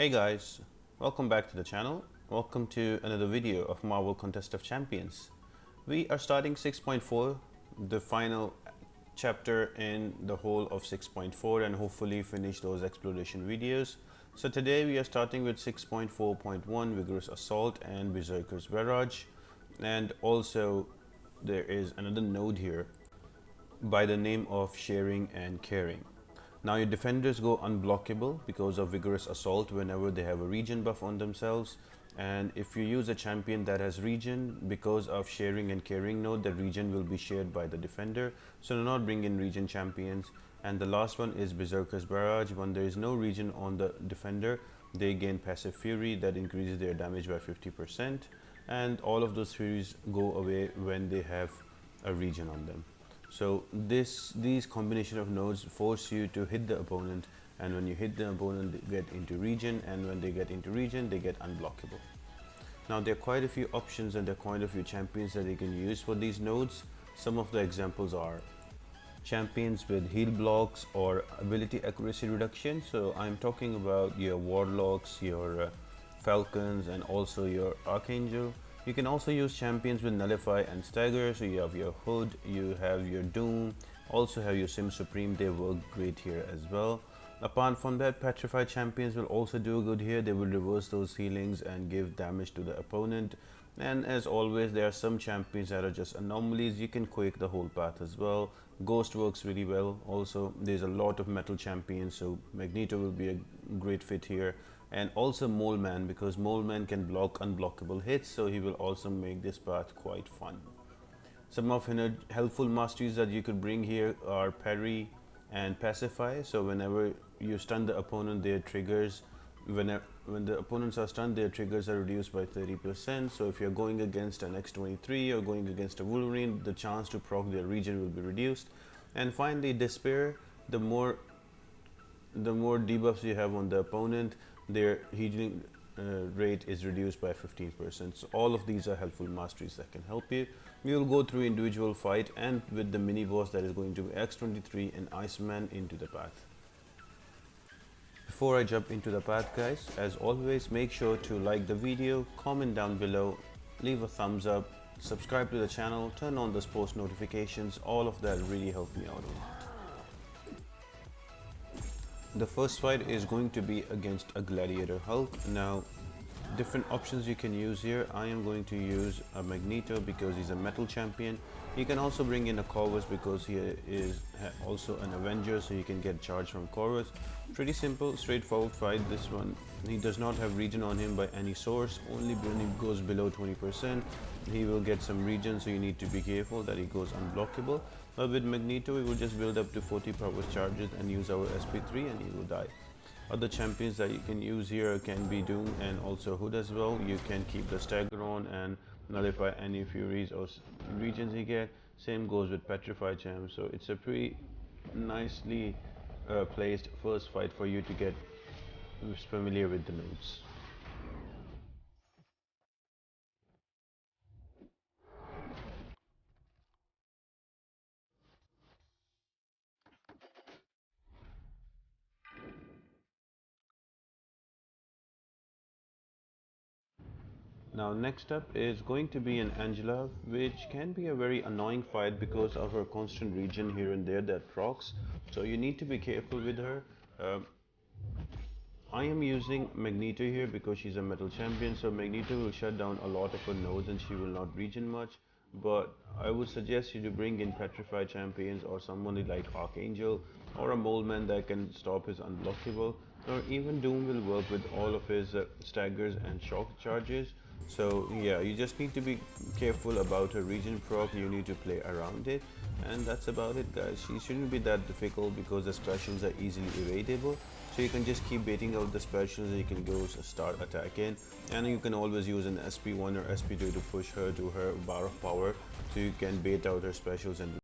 Hey guys, welcome back to the channel. Welcome to another video of Marvel Contest of Champions. We are starting 6.4, the final chapter in the whole of 6.4, and hopefully finish those exploration videos. So today we are starting with 6.4.1 Vigorous Assault and Berserker's Barrage, and also there is another node here by the name of Sharing and Caring. Now your defenders go unblockable because of Vigorous Assault whenever they have a regen buff on themselves, and if you use a champion that has regen, because of Sharing and Caring node, the regen will be shared by the defender, so do not bring in regen champions. And the last one is Berserker's Barrage. When there is no regen on the defender, they gain passive fury that increases their damage by 50%, and all of those furies go away when they have a regen on them. So these combination of nodes force you to hit the opponent, and when you hit the opponent they get into regen, and when they get into regen they get unblockable. Now there are quite a few options and there are quite a few champions that you can use for these nodes. Some of the examples are champions with heal blocks or ability accuracy reduction. So I'm talking about your warlocks, your falcons, and also your archangel. You can also use champions with nullify and stagger. So you have your hood, you have your doom, also have your sim supreme. They work great here as well. Apart from that, petrified champions will also do good here. They will reverse those healings and give damage to the opponent. And as always, there are some champions that are just anomalies. You can quake the whole path as well. Ghost works really well. Also, there's a lot of metal champions, so Magneto will be a great fit here. And also Mole Man, because Mole Man can block unblockable hits, so he will also make this path quite fun. Some of helpful masteries that you could bring here are parry and pacify. So whenever you stun the opponent, their triggers, when the opponents are stunned, their triggers are reduced by 30%. So if you're going against an X-23 or going against a Wolverine, the chance to proc their regen will be reduced. And finally, despair. The more debuffs you have on the opponent, their healing rate is reduced by 15%. So all of these are helpful masteries that can help you. We will go through individual fight and with the mini boss that is going to be X-23 and Iceman into the path. Before I jump into the path, guys, as always, make sure to like the video, comment down below, leave a thumbs up, subscribe to the channel, turn on those post notifications. All of that really help me out a lot. The first fight is going to be against a Gladiator Hulk. Now, different options you can use here. I am going to use a Magneto because he's a metal champion. You can also bring in a Corvus because he is also an Avenger, so you can get charge from Corvus. Pretty simple, straightforward fight, this one. He does not have regen on him by any source. Only when he goes below 20%, he will get some regen, so you need to be careful that he goes unblockable. But with Magneto, we will just build up to 40 power charges and use our SP3 and he will die. Other champions that you can use here can be Doom and also Hood as well. You can keep the stagger on and nullify any furies or regions you get. Same goes with petrified champs. So it's a pretty nicely placed first fight for you to get familiar with the nodes. Now next up is going to be an Angela, which can be a very annoying fight because of her constant regen here and there that procs. So you need to be careful with her. I am using Magneto here because she's a metal champion, so Magneto will shut down a lot of her nodes and she will not regen much. But I would suggest you to bring in petrified champions or someone like Archangel or a Mole Man that can stop his unblockable, or even Doom will work with all of his staggers and shock charges. So yeah, you just need to be careful about her regen proc, you need to play around it, and that's about it, guys. She shouldn't be that difficult because the specials are easily evadable. So you can just keep baiting out the specials and you can go start attacking, and you can always use an SP1 or SP2 to push her to her bar of power so you can bait out her specials and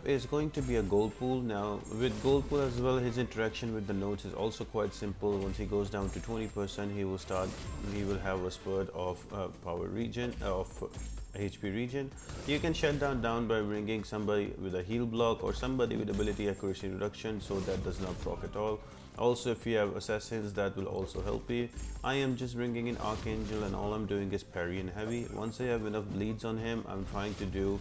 up is going to be a Goldpool. Now with Goldpool as well, his interaction with the nodes is also quite simple. Once he goes down to 20%, he will have a spurt of power regen, of HP regen. You can shut down by bringing somebody with a heal block or somebody with ability accuracy reduction, so that does not proc at all. Also, if you have assassins, that will also help you. I am just bringing in Archangel, and all I'm doing is parry and heavy. Once I have enough bleeds on him, I'm trying to do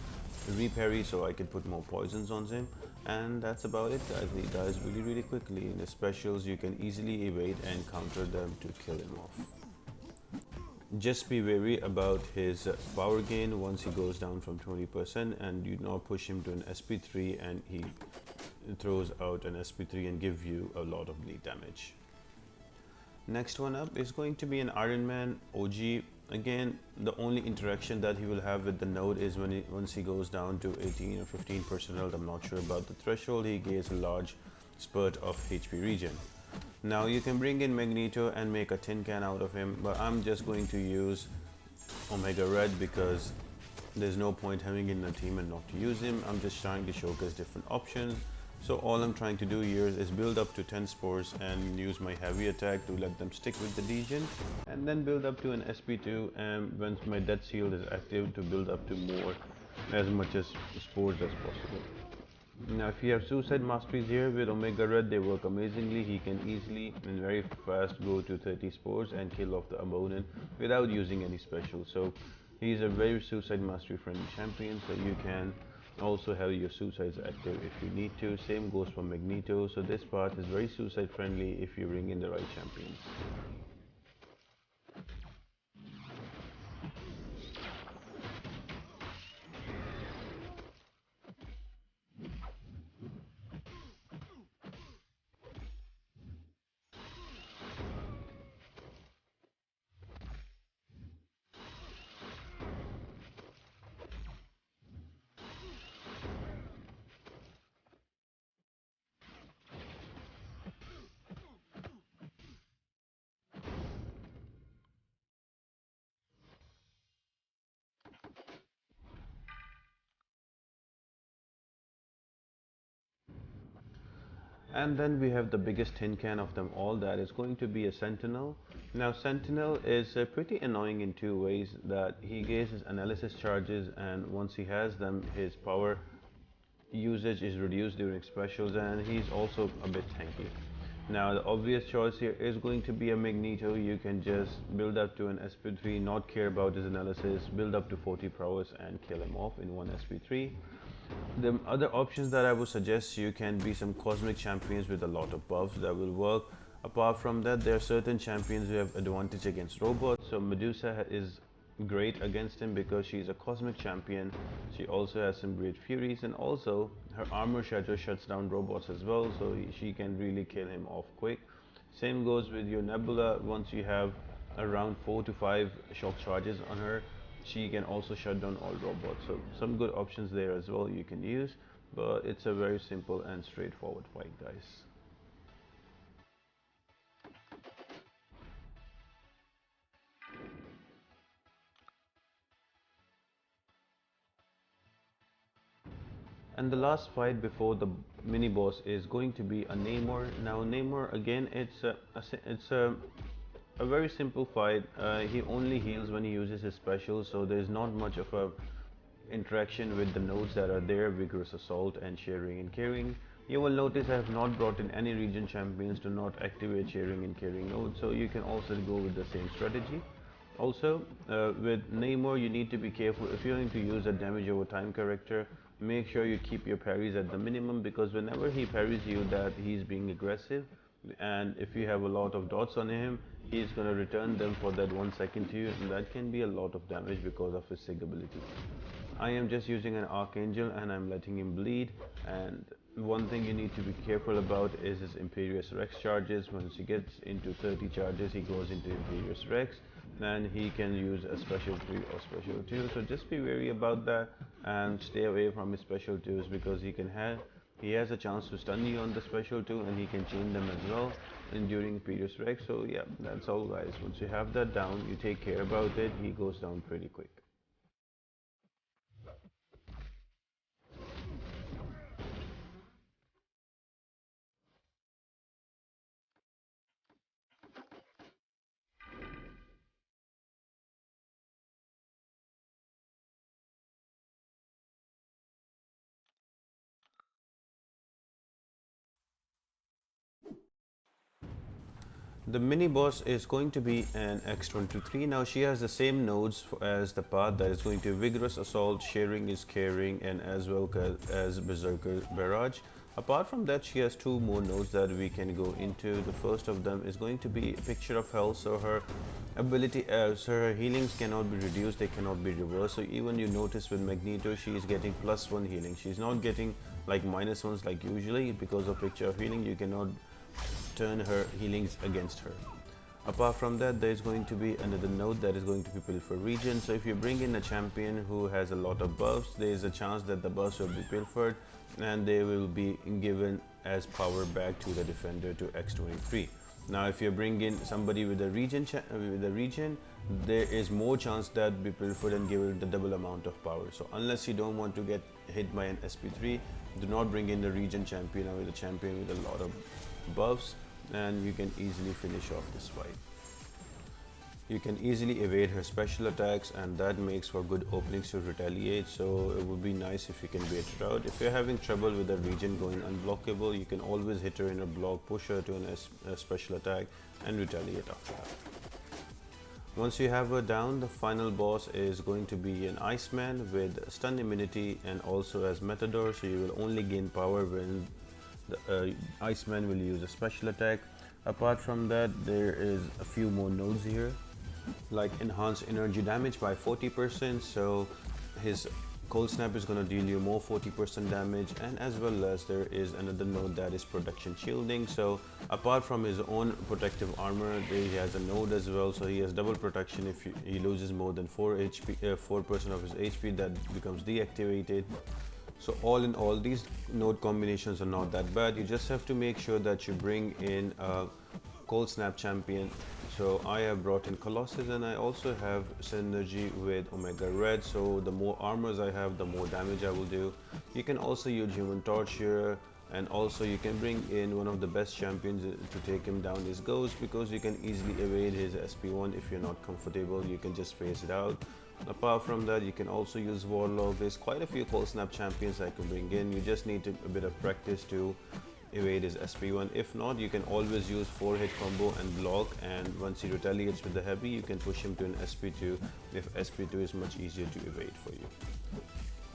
reparry so I can put more poisons on him, and that's about it, guys. He dies really quickly. In the specials, you can easily evade and counter them to kill him off. Just be wary about his power gain once he goes down from 20%, and you not push him to an SP3 and he throws out an SP3 and give you a lot of bleed damage. Next one up is going to be an Ironman OG. Again, the only interaction that he will have with the node is once he goes down to 18 or 15% health. I'm not sure about the threshold. He gains a large spurt of HP regen. Now you can bring in Magneto and make a tin can out of him, but I'm just going to use Omega Red because there's no point having in a team and not to use him. I'm just trying to showcase different options. So all I'm trying to do here is build up to 10 spores and use my heavy attack to let them stick with the Legion, and then build up to an SP2, and once my Death Shield is active, to build up to more, as much as spores as possible. Now if you have Suicide Masteries here with Omega Red, they work amazingly. He can easily and very fast go to 30 spores and kill off the opponent without using any special. So he's a very Suicide Mastery friendly champion, so you can also have your suicides active if you need to. Same goes for Magneto, so this part is very suicide friendly if you bring in the right champions. And then we have the biggest tin can of them all, that is going to be a Sentinel. Now Sentinel is pretty annoying in two ways: that he gains his analysis charges, and once he has them, his power usage is reduced during specials, and he's also a bit tanky. Now the obvious choice here is going to be a Magneto. You can just build up to an SP3, not care about his analysis, build up to 40 prowess and kill him off in one SP3. The other options that I would suggest you can be some cosmic champions with a lot of buffs that will work. Apart from that, there are certain champions who have advantage against robots. So Medusa is great against him because she's a cosmic champion. She also has some great furies, and also her armor shatter shuts down robots as well, so she can really kill him off quick. Same goes with your Nebula. Once you have around 4 to 5 shock charges on her, she can also shut down all robots. So some good options there as well you can use, but it's a very simple and straightforward fight, guys. And the last fight before the mini boss is going to be a Namor. Now Namor, again, it's a very simple fight. He only heals when he uses his special, so there's not much of a interaction with the nodes that are there: Vigorous Assault and Sharing and Carrying. You will notice I have not brought in any region champions to not activate Sharing and Carrying nodes, so you can also go with the same strategy. Also, with Namor, you need to be careful if you're going to use a damage over time character. Make sure you keep your parries at the minimum, because whenever he parries you, that he's being aggressive, and if you have a lot of dots on him, he's gonna return them for that 1 second to you, and that can be a lot of damage because of his sig ability. I am just using an Archangel and I'm letting him bleed, and one thing you need to be careful about is his Imperious Rex charges. Once he gets into 30 charges, he goes into Imperious Rex, and he can use a special 3 or special 2, so just be wary about that and stay away from his special 2s, because he has a chance to stun you on the special 2, and he can chain them as well and during Imperious Rex. So yeah, that's all, guys. Once you have that down, you take care about it, he goes down pretty quick. The mini boss is going to be an X23. Now she has the same nodes as the path, that is going to Vigorous Assault, Sharing is Caring, and as well as Berserker Barrage. Apart from that, she has two more nodes that we can go into. The first of them is going to be a Picture of Health, so her ability, so her healings cannot be reduced, they cannot be reversed. So even you notice with Magneto, she is getting +1 healing. She's not getting like -1s like usually. Because of Picture of Healing, you cannot turn her healings against her. Apart from that, there is going to be another node that is going to be Pilfer Region. So if you bring in a champion who has a lot of buffs, there is a chance that the buffs will be pilfered and they will be given as power back to the defender to X23. Now if you bring in somebody with a region, there is more chance that be pilfered and given the double amount of power. So unless you don't want to get hit by an SP3, do not bring in the region champion or with a champion with a lot of buffs, and you can easily finish off this fight. You can easily evade her special attacks, and that makes for good openings to retaliate, so it would be nice if you can bait her out. If you're having trouble with the region going unblockable, you can always hit her in a block, push her to a special attack and retaliate after that. Once you have her down, the final boss is going to be an Iceman with stun immunity and also as Matador, so you will only gain power when the Iceman will use a special attack. Apart from that, there is a few more nodes here, like enhance energy damage by 40%, so his cold snap is going to deal you more 40% damage, and as well as there is another node that is production shielding. So apart from his own protective armor, he has a node as well, so he has double protection. If he loses more than 4% of his HP, that becomes deactivated. So all in all, these node combinations are not that bad. You just have to make sure that you bring in a cold snap champion. So I have brought in Colossus, and I also have synergy with Omega Red, so the more armors I have, the more damage I will do. You can also use Human Torch here, and also you can bring in one of the best champions to take him down, is Ghost, because you can easily evade his SP1. If you're not comfortable, you can just phase it out. Apart from that, you can also use Warlock. There's quite a few cold snap champions I can bring in. You just need a bit of practice to evade his SP1. If not, you can always use 4-hit combo and block, and once he retaliates with the heavy, you can push him to an SP2 if SP2 is much easier to evade for you.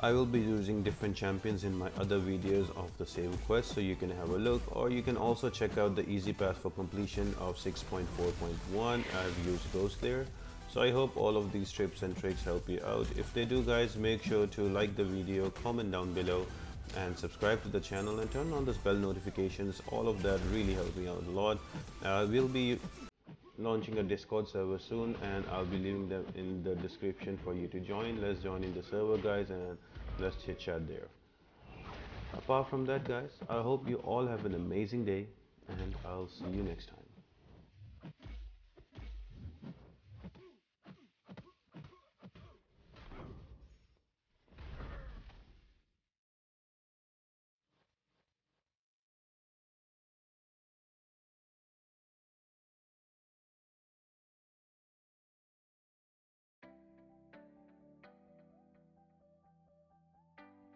I will be using different champions in my other videos of the same quest, so you can have a look, or you can also check out the easy path for completion of 6.4.1. I've used those there. So I hope all of these tips and tricks help you out. If they do, guys, make sure to like the video, comment down below, and subscribe to the channel and turn on those bell notifications. All of that really helps me out a lot. We'll be launching a Discord server soon, and I'll be leaving them in the description for you to join. Let's join in the server, guys, and let's chit chat there. Apart from that, guys, I hope you all have an amazing day, and I'll see you next time.